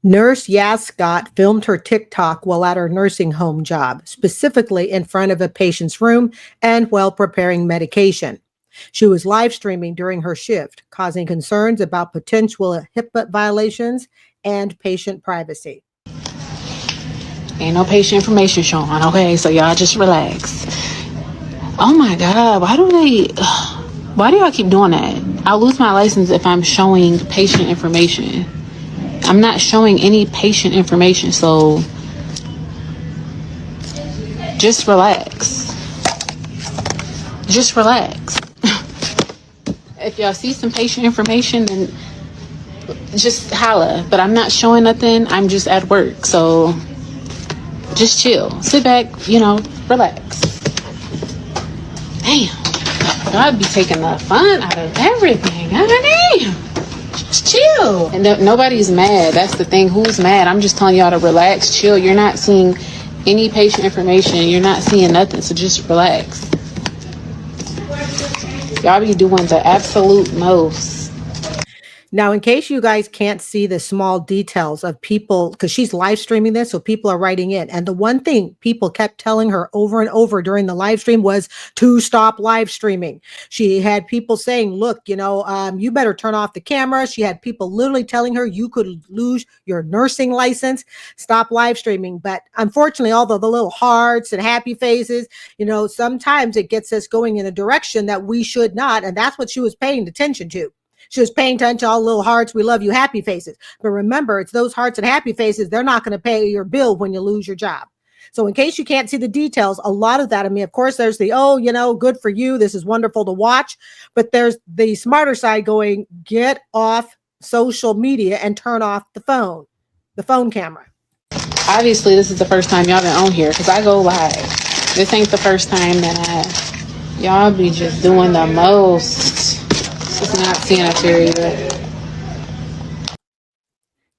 Nurse Yazz Scott filmed her TikTok while at her nursing home job, specifically in front of a patient's room and while preparing medication. She was live streaming during her shift, causing concerns about potential HIPAA violations and patient privacy. Ain't no patient information showing, okay? So y'all just relax. Oh my God, why do y'all keep doing that? I'll lose my license if I'm showing patient information. I'm not showing any patient information, so just relax. Just relax. If y'all see some patient information, then just holla. But I'm not showing nothing. I'm just at work, so just chill. Sit back, relax. Damn. I'd be taking the fun out of everything. Damn. Just chill. And nobody's mad. That's the thing. Who's mad? I'm just telling y'all to relax, chill. You're not seeing any patient information. You're not seeing nothing. So just relax. Y'all be doing the absolute most. Now, in case you guys can't see the small details of people, because she's live streaming this, so people are writing in. And the one thing people kept telling her over and over during the live stream was to stop live streaming. She had people saying, look, you better turn off the camera. She had people literally telling her you could lose your nursing license, stop live streaming. But unfortunately, all the little hearts and happy faces, sometimes it gets us going in a direction that we should not. And that's what she was paying attention to. She was paying attention to all the little hearts, we love you, happy faces. But remember, it's those hearts and happy faces, they're not going to pay your bill when you lose your job. So in case you can't see the details, a lot of that, of course, there's the, good for you, this is wonderful to watch. But there's the smarter side going, get off social media and turn off the phone camera. Obviously, this is the first time y'all been on here because I go live. This ain't the first time that y'all be just doing the most. It's not sanitary.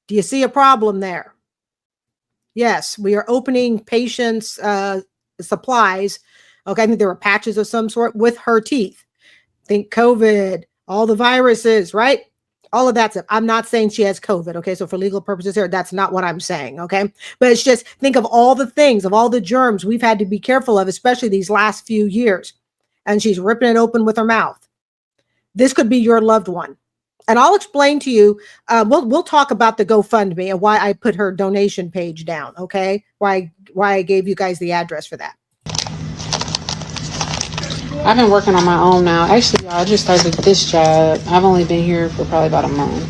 Do you see a problem there? Yes, we are opening patients' supplies. Okay, I think there were patches of some sort with her teeth. Think COVID, all the viruses, right? All of that stuff. I'm not saying she has COVID. Okay, so for legal purposes here, that's not what I'm saying. Okay, but it's just think of all the things, of all the germs we've had to be careful of, especially these last few years. And she's ripping it open with her mouth. This could be your loved one. And I'll explain to you, we'll talk about the GoFundMe and why I put her donation page down, okay? Why I gave you guys the address for that. I've been working on my own now. Actually, y'all, I just started this job. I've only been here for probably about a month.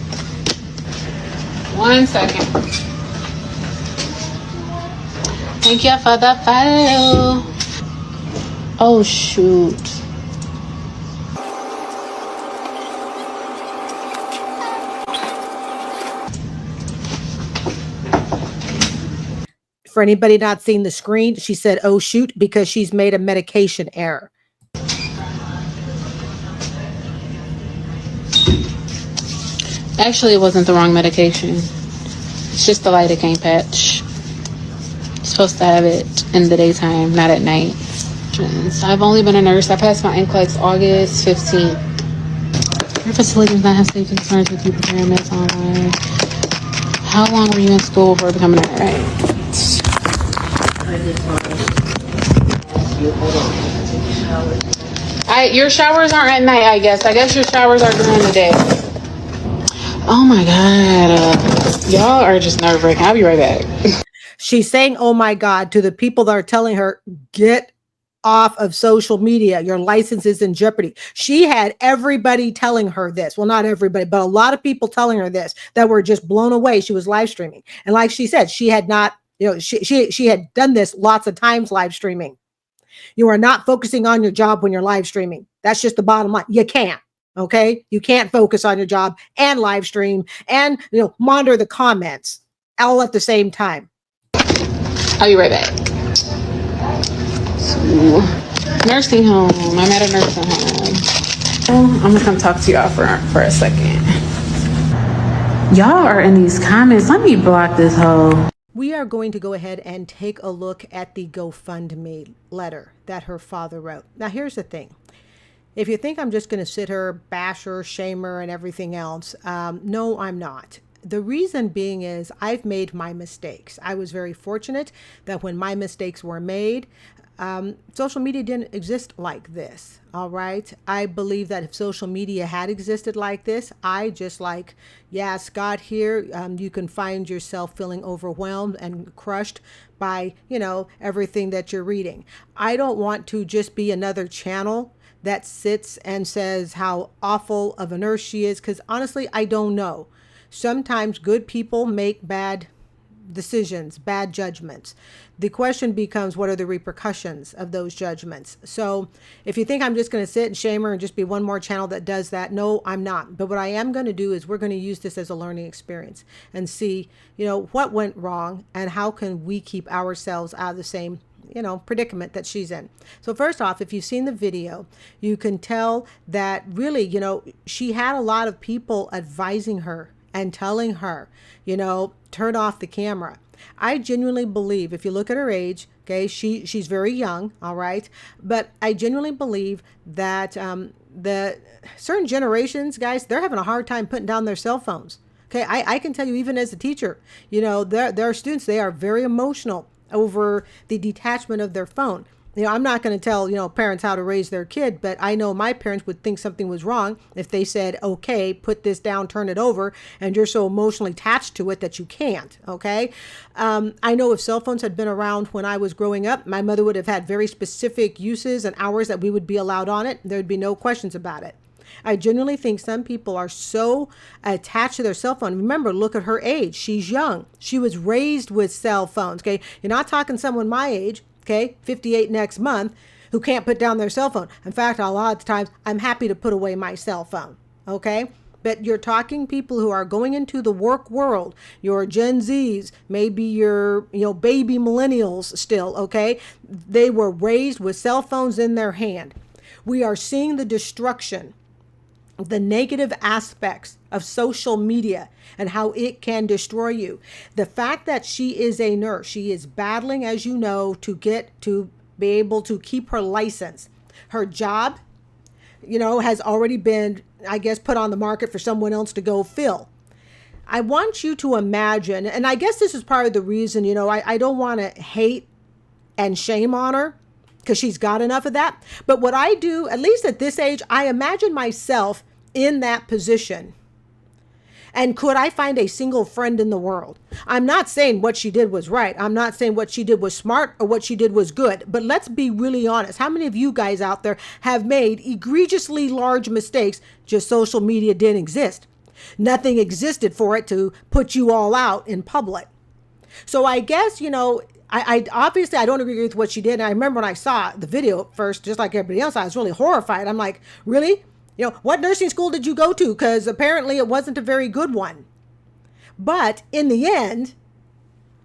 1 second. Thank you for the follow. Oh, shoot. For anybody not seeing the screen, she said, oh, shoot, because she's made a medication error. Actually, it wasn't the wrong medication. It's just the lidocaine patch. You're supposed to have it in the daytime, not at night. I've only been a nurse. I passed my NCLEX August 15th. Your facility does not have safety concerns with you preparing meds online. How long were you in school before becoming a nurse? Your showers aren't at night, I guess. I guess your showers are during the day. Oh my God. Y'all are just nerve-wracking. I'll be right back. She's saying, oh my God, to the people that are telling her, get off of social media. Your license is in jeopardy. She had everybody telling her this. Well, not everybody, but a lot of people telling her this that were just blown away. She was live streaming. And like she said, she had not, she had done this lots of times live streaming. You are not focusing on your job when you're live streaming. That's just the bottom line. You can't. Okay. You can't focus on your job and live stream and, monitor the comments all at the same time. I'll be right back. So, nursing home. I'm at a nursing home. I'm gonna come talk to y'all for a second. Y'all are in these comments. Let me block this hoe. We are going to go ahead and take a look at the GoFundMe letter that her father wrote. Now, here's the thing. If you think I'm just going to sit her, bash her, shame her, and everything else, no, I'm not. The reason being is I've made my mistakes. I was very fortunate that when my mistakes were made, social media didn't exist like this. All right. I believe that if social media had existed like this, I just like, Yazz got here, you can find yourself feeling overwhelmed and crushed by, everything that you're reading. I don't want to just be another channel that sits and says how awful of a nurse she is, because honestly, I don't know. Sometimes good people make bad decisions, bad judgments. The question becomes, what are the repercussions of those judgments? So if you think I'm just going to sit and shame her and just be one more channel that does that, no, I'm not. But what I am going to do is we're going to use this as a learning experience and see, what went wrong and how can we keep ourselves out of the same predicament that she's in. So first off, if you've seen the video, you can tell that really, she had a lot of people advising her and telling her, turn off the camera. I genuinely believe, if you look at her age, okay, she's very young, all right, but I genuinely believe that the certain generations, guys, they're having a hard time putting down their cell phones. Okay, I can tell you, even as a teacher, there are students, they are very emotional over the detachment of their phone. I'm not going to tell, parents how to raise their kid, but I know my parents would think something was wrong if they said, okay, put this down, turn it over, and you're so emotionally attached to it that you can't, okay? I know if cell phones had been around when I was growing up, my mother would have had very specific uses and hours that we would be allowed on it. There'd be no questions about it. I genuinely think some people are so attached to their cell phone. Remember, look at her age. She's young. She was raised with cell phones, okay? You're not talking someone my age, okay, 58 next month, who can't put down their cell phone. In fact, a lot of times, I'm happy to put away my cell phone, okay? But you're talking people who are going into the work world, your Gen Zs, maybe your, baby millennials still, okay? They were raised with cell phones in their hand. We are seeing the destruction, the negative aspects of social media and how it can destroy you. The fact that she is a nurse, she is battling, as you know, to get to be able to keep her license. Her job, has already been, I guess, put on the market for someone else to go fill. I want you to imagine, and I guess this is part of the reason, I don't want to hate and shame on her, because she's got enough of that. But what I do, at least at this age, I imagine myself in that position. And could I find a single friend in the world? I'm not saying what she did was right. I'm not saying what she did was smart or what she did was good. But let's be really honest. How many of you guys out there have made egregiously large mistakes? Just social media didn't exist. Nothing existed for it to put you all out in public. So I guess, I obviously I don't agree with what she did. And I remember when I saw the video at first, just like everybody else, I was really horrified. I'm like, really? What nursing school did you go to? Because apparently it wasn't a very good one. But in the end,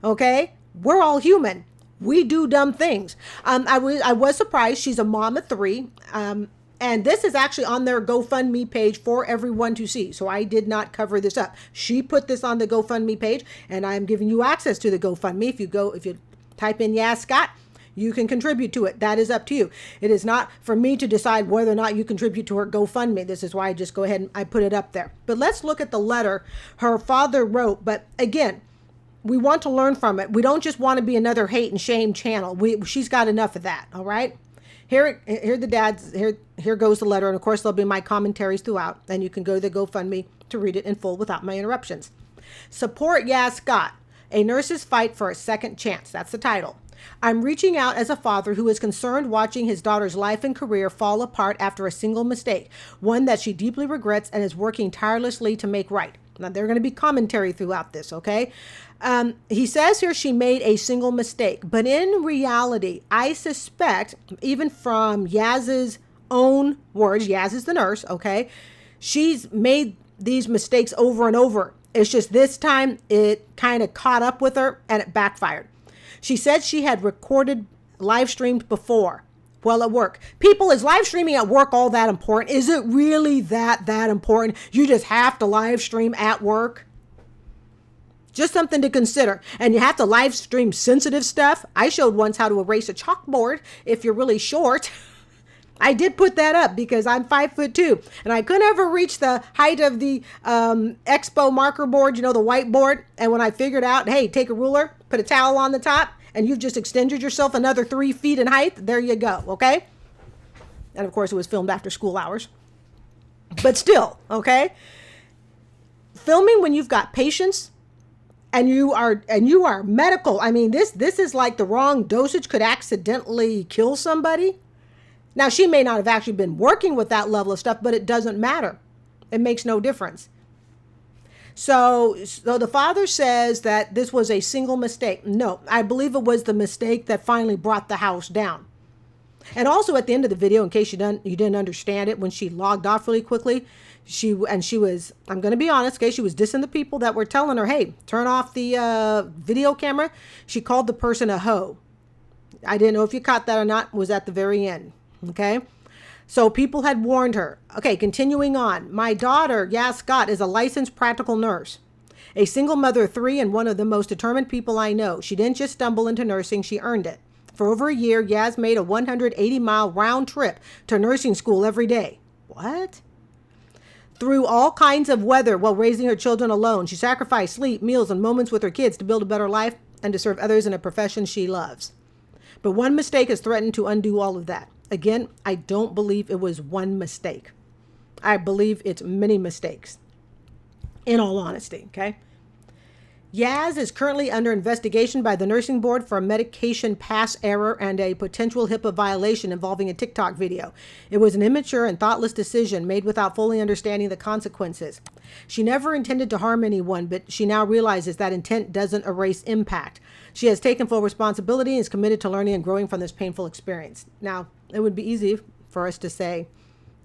okay, we're all human. We do dumb things. I was surprised. She's a mom of 3. And this is actually on their GoFundMe page for everyone to see. So I did not cover this up. She put this on the GoFundMe page, and I'm giving you access to the GoFundMe. If you type in Yazz Scott, you can contribute to it. That is up to you. It is not for me to decide whether or not you contribute to her GoFundMe. This is why I just go ahead and I put it up there. But let's look at the letter her father wrote. But again, we want to learn from it. We don't just want to be another hate and shame channel. She's got enough of that. All right. Here goes the letter. And of course, there'll be my commentaries throughout. And you can go to the GoFundMe to read it in full without my interruptions. Support Yazz Scott, a nurse's fight for a second chance. That's the title. I'm reaching out as a father who is concerned watching his daughter's life and career fall apart after a single mistake, one that she deeply regrets and is working tirelessly to make right. Now, there are going to be commentary throughout this, okay? He says here she made a single mistake, but in reality, I suspect, even from Yazz's own words, Yazz is the nurse, okay? She's made these mistakes over and over. It's just this time it kind of caught up with her and it backfired. She said she had recorded live streamed before while at work. People, is live streaming at work all that important? Is it really that important? You just have to live stream at work? Just something to consider. And you have to live stream sensitive stuff. I showed once how to erase a chalkboard if you're really short. I did put that up because I'm 5'2" and I couldn't ever reach the height of the expo marker board, the whiteboard. And when I figured out, hey, take a ruler, put a towel on the top, and you've just extended yourself another 3 feet in height. There you go. Okay. And of course it was filmed after school hours, but still, okay. Filming when you've got patients and you are medical. I mean, this is like the wrong dosage could accidentally kill somebody. Now, she may not have actually been working with that level of stuff, but it doesn't matter. It makes no difference. So the father says that this was a single mistake. No, I believe it was the mistake that finally brought the house down. And also at the end of the video, in case you didn't understand it, when she logged off really quickly, she was, I'm going to be honest, okay, she was dissing the people that were telling her, hey, turn off the video camera. She called the person a hoe. I didn't know if you caught that or not. It was at the very end. Okay. So people had warned her. Okay. Continuing on. My daughter, Yazz Scott, is a licensed practical nurse, a single mother of 3 and one of the most determined people I know. She didn't just stumble into nursing. She earned it. For over a year, Yazz made a 180-mile round trip to nursing school every day. What? Through all kinds of weather while raising her children alone. She sacrificed sleep, meals, and moments with her kids to build a better life and to serve others in a profession she loves. But one mistake has threatened to undo all of that. Again, I don't believe it was one mistake. I believe it's many mistakes, in all honesty, okay? Yazz is currently under investigation by the nursing board for a medication pass error and a potential HIPAA violation involving a TikTok video. It was an immature and thoughtless decision made without fully understanding the consequences. She never intended to harm anyone, but she now realizes that intent doesn't erase impact. She has taken full responsibility and is committed to learning and growing from this painful experience. Now, it would be easy for us to say,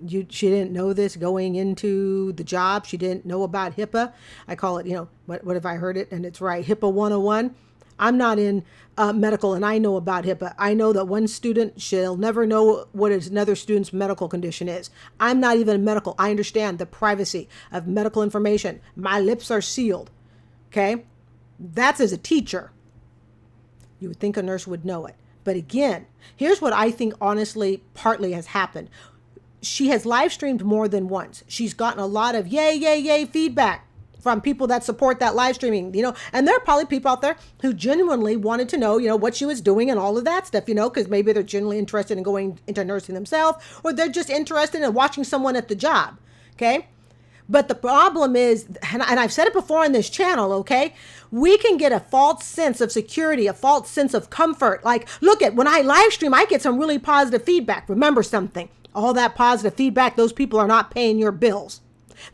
she didn't know this going into the job. She didn't know about HIPAA. I call it, what if I heard it and it's right? HIPAA 101. I'm not in medical and I know about HIPAA. I know that one student shall never know what another student's medical condition is. I'm not even medical. I understand the privacy of medical information. My lips are sealed. Okay. That's as a teacher. You would think a nurse would know it. But again, here's what I think honestly partly has happened. She has live streamed more than once. She's gotten a lot of yay feedback from people that support that live streaming, and there are probably people out there who genuinely wanted to know, what she was doing and all of that stuff, because maybe they're genuinely interested in going into nursing themselves, or they're just interested in watching someone at the job. Okay. But the problem is, and I've said it before on this channel, okay, we can get a false sense of security, a false sense of comfort. Like, look when I live stream, I get some really positive feedback. Remember something, all that positive feedback, those people are not paying your bills.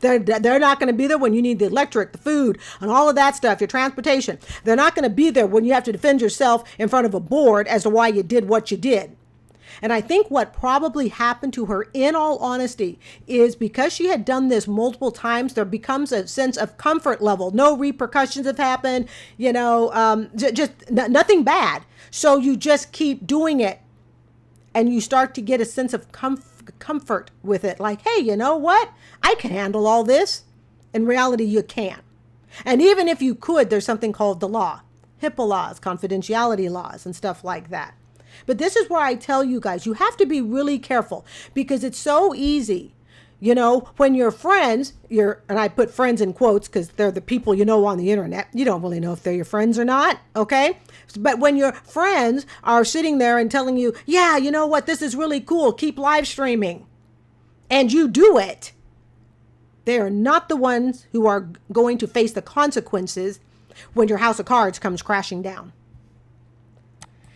They're not going to be there when you need the electric, the food, and all of that stuff, your transportation. They're not going to be there when you have to defend yourself in front of a board as to why you did what you did. And I think what probably happened to her, in all honesty, is because she had done this multiple times, there becomes a sense of comfort level. No repercussions have happened, just nothing bad. So you just keep doing it and you start to get a sense of comfort with it. Like, hey, you know what? I can handle all this. In reality, you can't. And even if you could, there's something called the law, HIPAA laws, confidentiality laws, and stuff like that. But this is where I tell you guys, you have to be really careful because it's so easy. When your friends, and I put friends in quotes because they're the people on the internet. You don't really know if they're your friends or not. Okay. But when your friends are sitting there and telling you, yeah, you know what? This is really cool. Keep live streaming. And you do it. They are not the ones who are going to face the consequences when your house of cards comes crashing down.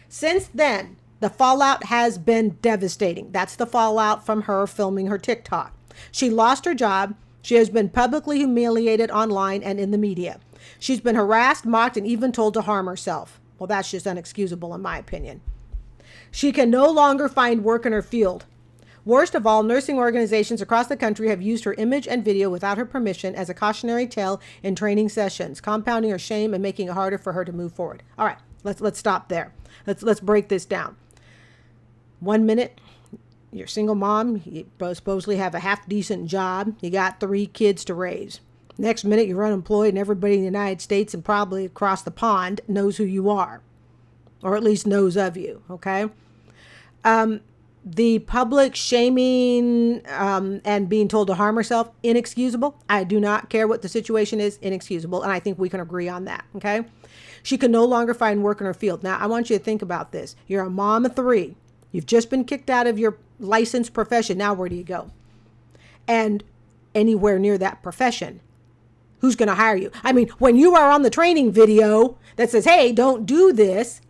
Since then, the fallout has been devastating. That's the fallout from her filming her TikTok. She lost her job. She has been publicly humiliated online and in the media. She's been harassed, mocked, and even told to harm herself. Well, that's just unexcusable in my opinion. She can no longer find work in her field. Worst of all, nursing organizations across the country have used her image and video without her permission as a cautionary tale in training sessions, compounding her shame and making it harder for her to move forward. All right, let's stop there. Let's break this down. 1 minute, you're a single mom. You supposedly have a half decent job. You got 3 kids to raise. Next minute, you're unemployed and everybody in the United States and probably across the pond knows who you are, or at least knows of you. Okay. The public shaming and being told to harm herself, inexcusable. I do not care what the situation is, inexcusable. And I think we can agree on that. Okay. She can no longer find work in her field. Now, I want you to think about this. You're a mom of 3. You've just been kicked out of your licensed profession. Now, where do you go? And anywhere near that profession, who's going to hire you? I mean, when you are on the training video that says, hey, don't do this,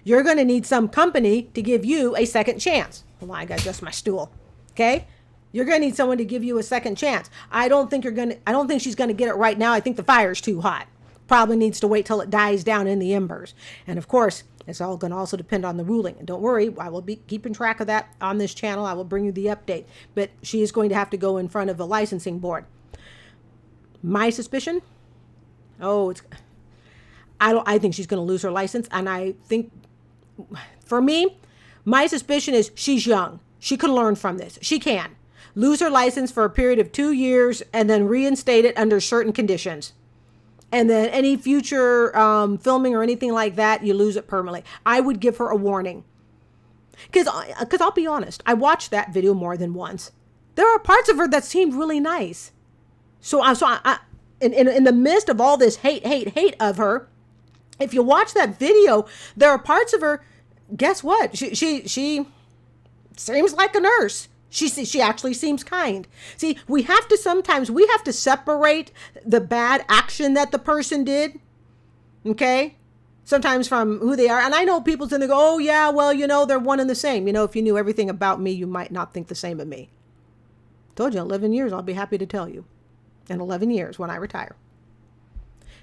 you're going to need some company to give you a second chance. Hold on, I got to adjust my stool. Okay. You're going to need someone to give you a second chance. I don't think she's going to get it right now. I think the fire's too hot. Probably needs to wait till it dies down in the embers. And of course, it's all going to also depend on the ruling. And don't worry, I will be keeping track of that on this channel. I will bring you the update. But she is going to have to go in front of a licensing board. My suspicion? I think she's going to lose her license. And I think, for me, my suspicion is she's young. She can learn from this. She can lose her license for a period of 2 years and then reinstate it under certain conditions. And then any future filming or anything like that, you lose it permanently. I would give her a warning. Because I'll be honest, I watched that video more than once. There are parts of her that seemed really nice. So in the midst of all this hate of her, if you watch that video, there are parts of her, guess what? She seems like a nurse. She actually seems kind. See, we have to separate the bad action that the person did. Okay. Sometimes from who they are. And I know people's in there go, oh yeah, well, they're one and the same. If you knew everything about me, you might not think the same of me. Told you, 11 years, I'll be happy to tell you. In 11 years when I retire.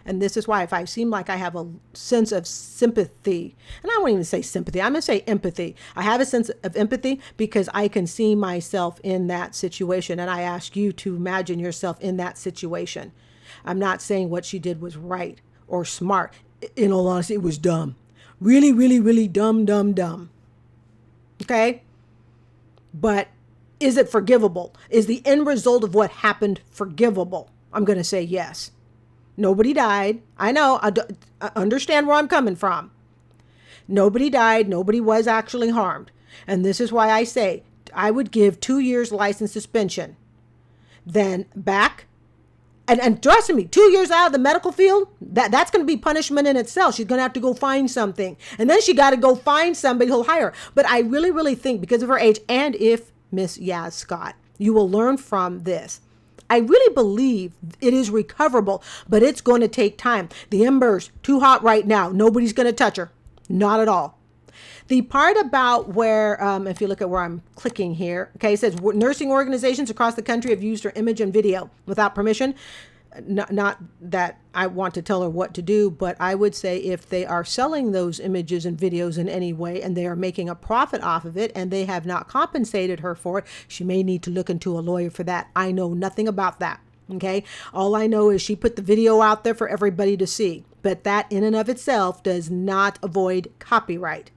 And this is why if I seem like I have a sense of sympathy, and I won't even say sympathy, I'm going to say empathy. I have a sense of empathy because I can see myself in that situation. And I ask you to imagine yourself in that situation. I'm not saying what she did was right or smart. In all honesty, it was dumb. Really, really, really dumb. Okay? But is it forgivable? Is the end result of what happened forgivable? I'm going to say yes. Nobody died. I know. I understand where I'm coming from. Nobody died. Nobody was actually harmed. And this is why I say I would give 2 years license suspension. Then back. And trust me, 2 years out of the medical field, that's going to be punishment in itself. She's going to have to go find something. And then she got to go find somebody who'll hire her. But I really, really think because of her age and if Miss Yazz Scott, you will learn from this. I really believe it is recoverable, but it's going to take time. The embers too hot right now. Nobody's going to touch her. Not at all. The part about where, if you look at where I'm clicking here, okay, it says nursing organizations across the country have used her image and video without permission. Not that I want to tell her what to do, but I would say if they are selling those images and videos in any way and they are making a profit off of it and they have not compensated her for it, she may need to look into a lawyer for that. I know nothing about that. Okay. All I know is she put the video out there for everybody to see, but that in and of itself does not avoid copyright.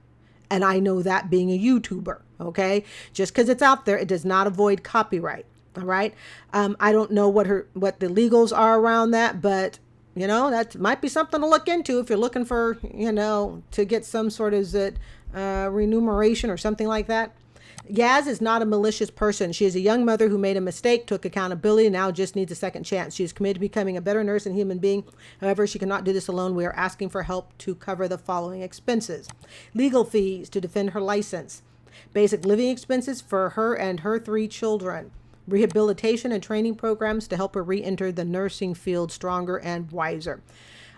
And I know that being a YouTuber. Okay. Just because it's out there, it does not avoid copyright. All right. I don't know what the legals are around that, but that might be something to look into if you're looking for, to get some sort of remuneration or something like that. Yazz is not a malicious person. She is a young mother who made a mistake, took accountability, and now just needs a second chance. She is committed to becoming a better nurse and human being. However, she cannot do this alone. We are asking for help to cover the following expenses: legal fees to defend her license, basic living expenses for her and her 3 children, rehabilitation and training programs to help her re-enter the nursing field stronger and wiser.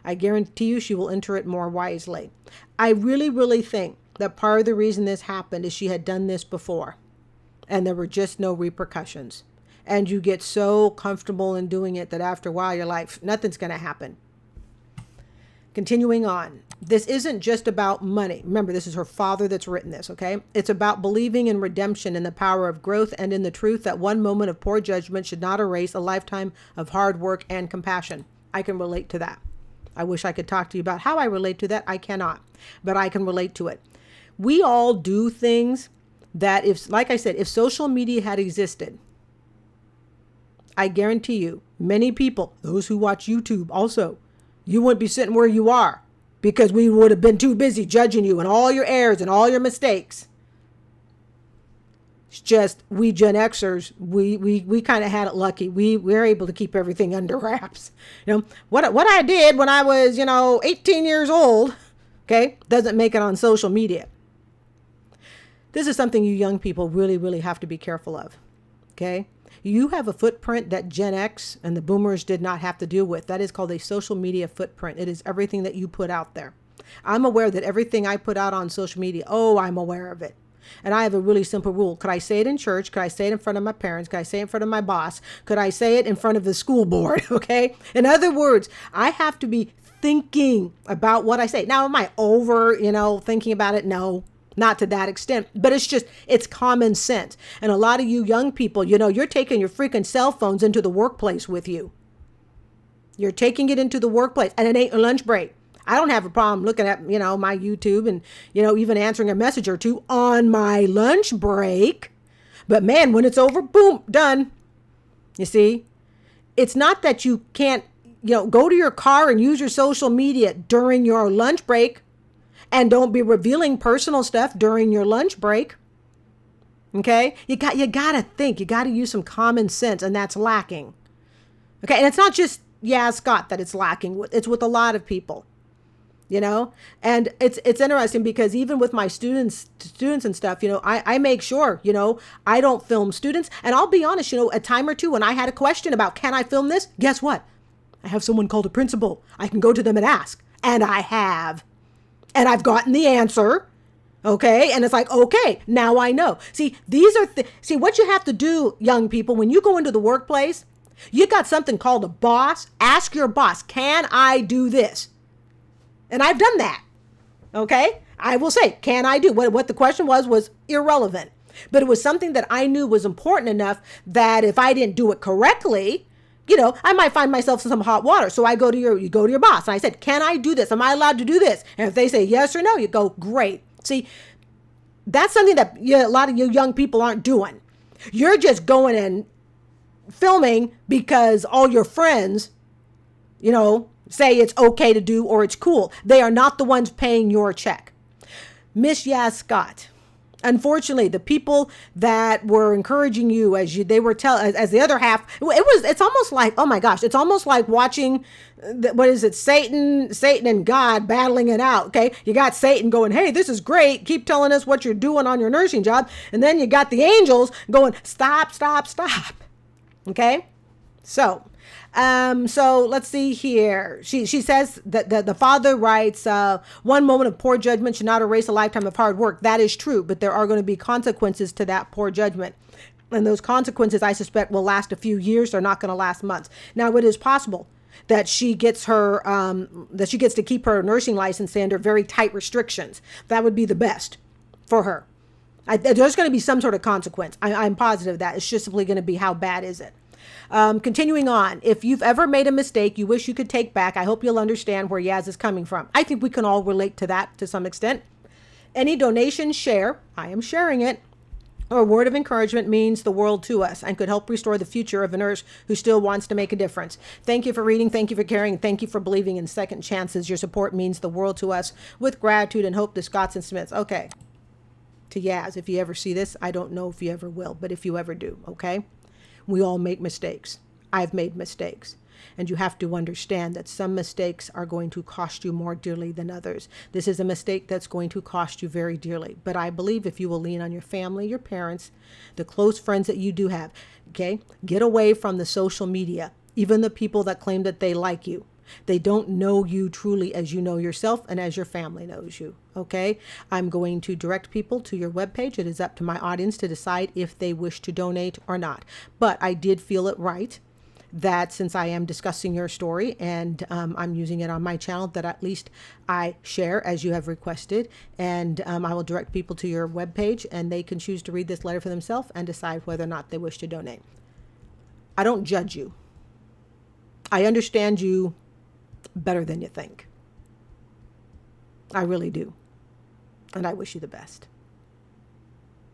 I guarantee you she will enter it more wisely. I really, really think that part of the reason this happened is she had done this before and there were just no repercussions. And you get so comfortable in doing it that after a while you're like, nothing's going to happen. Continuing on. This isn't just about money. Remember, this is her father that's written this, okay? It's about believing in redemption, in the power of growth, and in the truth that one moment of poor judgment should not erase a lifetime of hard work and compassion. I can relate to that. I wish I could talk to you about how I relate to that. I cannot, but I can relate to it. We all do things that like I said, if social media had existed, I guarantee you, many people, those who watch YouTube also, you wouldn't be sitting where you are because we would have been too busy judging you and all your errors and all your mistakes. It's just we Gen Xers, we kind of had it lucky. We're able to keep everything under wraps. What I did when I was 18 years old, okay, doesn't make it on social media. This is something you young people really have to be careful of. Okay, you have a footprint that Gen X and the boomers did not have to deal with. That is called a social media footprint. It is everything that you put out there. I'm aware that everything I put out on social media, I'm aware of it. And I have a really simple rule. Could I say it in church? Could I say it in front of my parents? Could I say it in front of my boss? Could I say it in front of the school board? Okay. In other words, I have to be thinking about what I say. Now, am I over, thinking about it? No, not to that extent, but it's common sense. And a lot of you young people, you're taking your freaking cell phones into the workplace with you. You're taking it into the workplace, and it ain't a lunch break. I don't have a problem looking at, my YouTube and, even answering a message or two on my lunch break. But man, when it's over, boom, done. You see, it's not that you can't, go to your car and use your social media during your lunch break, and don't be revealing personal stuff during your lunch break. Okay. You got to think, you got to use some common sense, and that's lacking. Okay. And it's not just Yazz Scott that it's lacking. It's with a lot of people. And it's interesting because even with my students and stuff, I make sure, I don't film students. And I'll be honest, a time or two when I had a question about, can I film this? Guess what? I have someone called a principal. I can go to them and ask. And I have. And I've gotten the answer. Okay. And it's like, okay, now I know. See, see what you have to do, young people, when you go into the workplace, you got something called a boss. Ask your boss, can I do this? And I've done that. Okay. I will say, can I do what the question was irrelevant, but it was something that I knew was important enough that if I didn't do it correctly, I might find myself in some hot water. So you go to your boss and I said, can I do this? Am I allowed to do this? And if they say yes or no, you go, great. See, that's something that a lot of you young people aren't doing. You're just going and filming because all your friends, say it's okay to do or it's cool. They are not the ones paying your check. Miss Yazz Scott, unfortunately, the people that were encouraging you as the other half, it's almost like, oh my gosh, it's almost like watching, Satan and God battling it out. Okay. You got Satan going, hey, this is great. Keep telling us what you're doing on your nursing job. And then you got the angels going, stop. Okay. So let's see here. She says that the father writes, one moment of poor judgment should not erase a lifetime of hard work. That is true, but there are going to be consequences to that poor judgment. And those consequences, I suspect, will last a few years. They're not going to last months. Now, it is possible that she gets to keep her nursing license under very tight restrictions. That would be the best for her. There's going to be some sort of consequence. I'm positive of that. It's just simply going to be how bad is it. Continuing on, if you've ever made a mistake you wish you could take back, I hope you'll understand where Yazz is coming from. I think we can all relate to that to some extent. Any donation, share, I am sharing it, or word of encouragement means the world to us and could help restore the future of a nurse who still wants to make a difference. Thank you for reading. Thank you for caring. Thank you for believing in second chances. Your support means the world to us. With gratitude and hope, the Scotts and Smiths. Okay. To Yazz, if you ever see this, I don't know if you ever will, but if you ever do, okay? We all make mistakes. I've made mistakes. And you have to understand that some mistakes are going to cost you more dearly than others. This is a mistake that's going to cost you very dearly. But I believe if you will lean on your family, your parents, the close friends that you do have, okay, get away from the social media, even the people that claim that they like you. They don't know you truly as you know yourself and as your family knows you. Okay. I'm going to direct people to your webpage. It is up to my audience to decide if they wish to donate or not. But I did feel it right that since I am discussing your story and I'm using it on my channel, that at least I share as you have requested. And I will direct people to your webpage and they can choose to read this letter for themselves and decide whether or not they wish to donate. I don't judge you. I understand you better than you think. I really do. And I wish you the best.